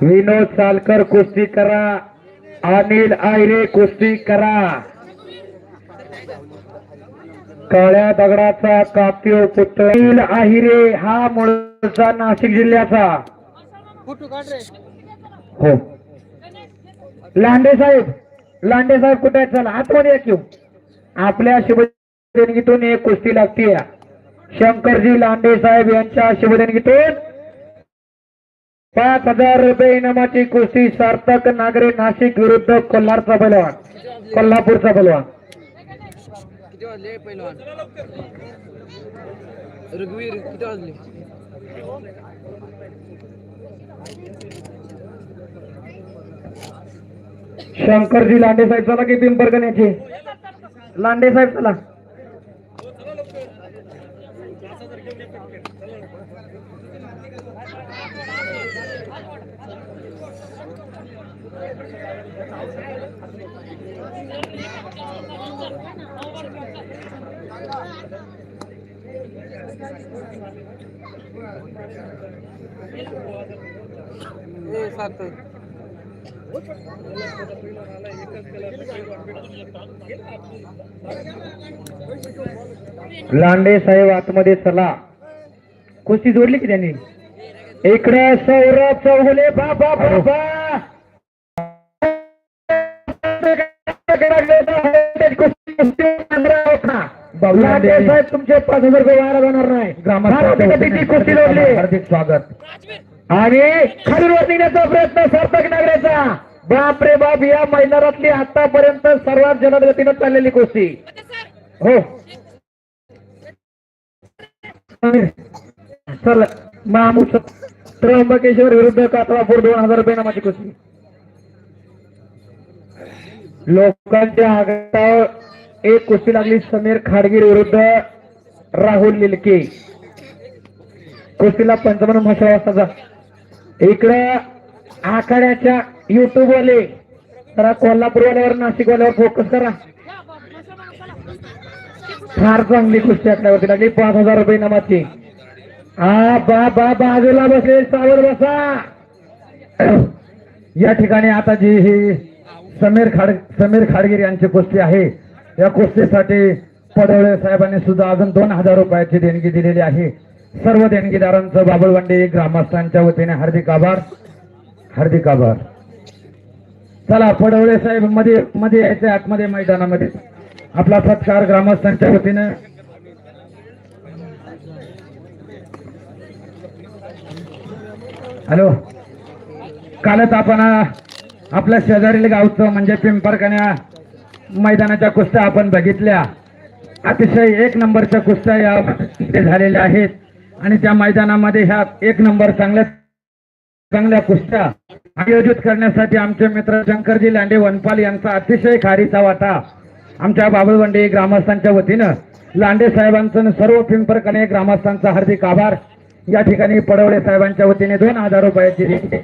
विनोद सालकर कुस्ती करा, अनिल आयरे कुस्ती करा. काळ्या दगडाचा काप्यो पुत्र अनिल आहिरे हा मूळचा नाशिक जिल्ह्याचा. हो लांडे साहेब कुठे आहेत? चला आतमध्ये या क्यू. आपल्या शुभदेणगीतून एक कुस्ती लागते. शंकरजी लांडे साहेब यांच्या शुभदेणगीतून 5,000 रुपये इनामाची कुस्ती. सार्थक नागरे नाशिक विरुद्ध कोल्हारचा पैलवान, कोल्हापूरचा पैलवान. शंकरजी लांडे साहेब चला की पिंपरकण्याचे. लांडे साहेब चला. लांडे साहेब आतमध्ये चला. कुस्ती जोडली की त्यांनी. इकडे सौरभ चौगुले. बाबा बाबा लांडे साहेब तुमचे 5,000 रुपये वाया जाणार नाही. ग्रामपंचायतीची कुस्ती जोडली. हार्दिक स्वागत. आणि खालून वर निघण्याचा प्रयत्न सार्थक नागरेचा. बाप रे बाप, या मैदानातली आतापर्यंत सर्वात जलद गतीनं चाललेली कुस्ती. हो चल महामूस त्र्यंबकेश्वर विरुद्ध कातळापूर 2,000 रुपये नामाची कुस्ती. लोकांच्या आघातावर एक कुस्ती लागली. समीर खाडगीर विरुद्ध राहुल लिलके. कुस्तीला पंचावन्न म्हशा वाजताचा. इकडं आखाड्याच्या युट्यूब वाले जरा कोल्हापूरवाल्यावर नाशिकवाल्यावर फोकस करा. फार चांगली कुस्ती आपल्यावरती लागली. 5,000 रुपये नामाची. हा बा बाजूला बसले. सावर बसा. या ठिकाणी आता जी ही समीर खाडगीर यांची कुस्ती आहे. या कुस्तीसाठी पडवळे साहेबांनी सुद्धा अजून 2,000 रुपयाची देणगी दिलेली आहे. सर्व देणगीदारांचं बाबळवंडी ग्रामस्थांच्या वतीने हार्दिक आभार, हार्दिक आभार. चला पडवळे साहेब मध्ये यायचे आतमध्ये मैदानामध्ये. आपला सत्कार ग्रामस्थांच्या वतीने. हॅलो, कालच आपण आपल्या शेजारील गावचं म्हणजे पिंपरकण्या मैदानाच्या कुस्त्या आपण बघितल्या. अतिशय 1 नंबरच्या कुस्त्या या झालेल्या आहेत. आणि त्या मैदानामध्ये ह्या 1 नंबर चांगल्या कुस्त्या आयोजित करण्यासाठी आमचे मित्र शंकरजी लांडे वनपाल यांचा अतिशय खारीचा वाटा. आमच्या बाबळवंडी ग्रामस्थांच्या वतीनं लांडे साहेबांचं सर्व पिंपरकणे ग्रामस्थांचा हार्दिक आभार. या ठिकाणी पडवळे साहेबांच्या वतीने 2,000 रुपयाची देणगी.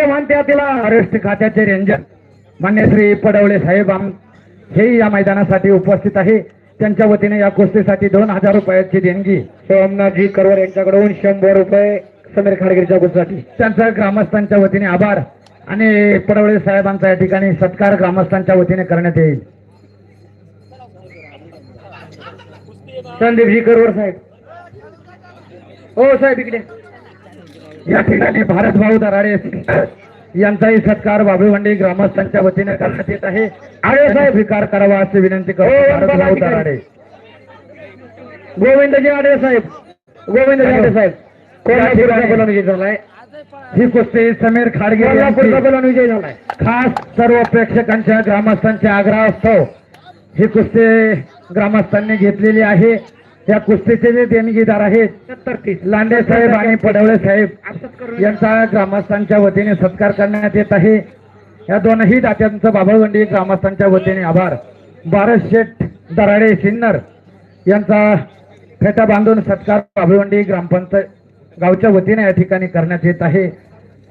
म्हणत्या तिला अरेस्ट खात्याचे रेंजर मान्य श्री पडवळे साहेब हे या मैदानासाठी उपस्थित आहे. त्यांच्या वतीने या कुस्तीसाठी 2,000 रुपयाची देणगी. सोमनाथजी करवर यांच्याकडून 100 रुपये समीर खाडगीरच्या कुस्तीसाठी. त्यांचा ग्रामस्थांच्या वतीने आभार. आणि पडवळे साहेबांचा या ठिकाणी सत्कार ग्रामस्थांच्या वतीने करण्यात येईल. संदीपजी करवर साहेब. हो साहेब इकडे. या ठिकाणी भारत भाऊ दराडे यांचाही सत्कार बाबळवंडी ग्रामस्थांच्या वतीने करण्यात येत आहे. आळे साहेब स्वीकार करावा अशी विनंती करतो. भारत भाऊ दराडे. गोविंदजी आडे साहेब. गोविंदजी आडे साहेब कोल्हापूरचा बोलून विजय झालाय. ही कुस्ती समीर खाडगीर कोल्हापूरचा बोलून विजय झालाय. खास सर्व प्रेक्षकांच्या ग्रामस्थांच्या आग्रहास्तव ही कुस्ती ग्रामस्थांनी घेतलेली आहे. या कुस्तीचे जे देणगीदार आहेत लांडे साहेब आणि पडवळे साहेब यांचा ग्रामस्थांच्या वतीने सत्कार करण्यात येत आहे. या दोनही दात्यांचं बाबळवंडी ग्रामस्थांच्या वतीने आभार. भारत शेठ दराडे सिन्नर यांचा फेटा बांधून सत्कार बाबळवंडी ग्रामपंचायत गावच्या वतीने या ठिकाणी करण्यात येत आहे.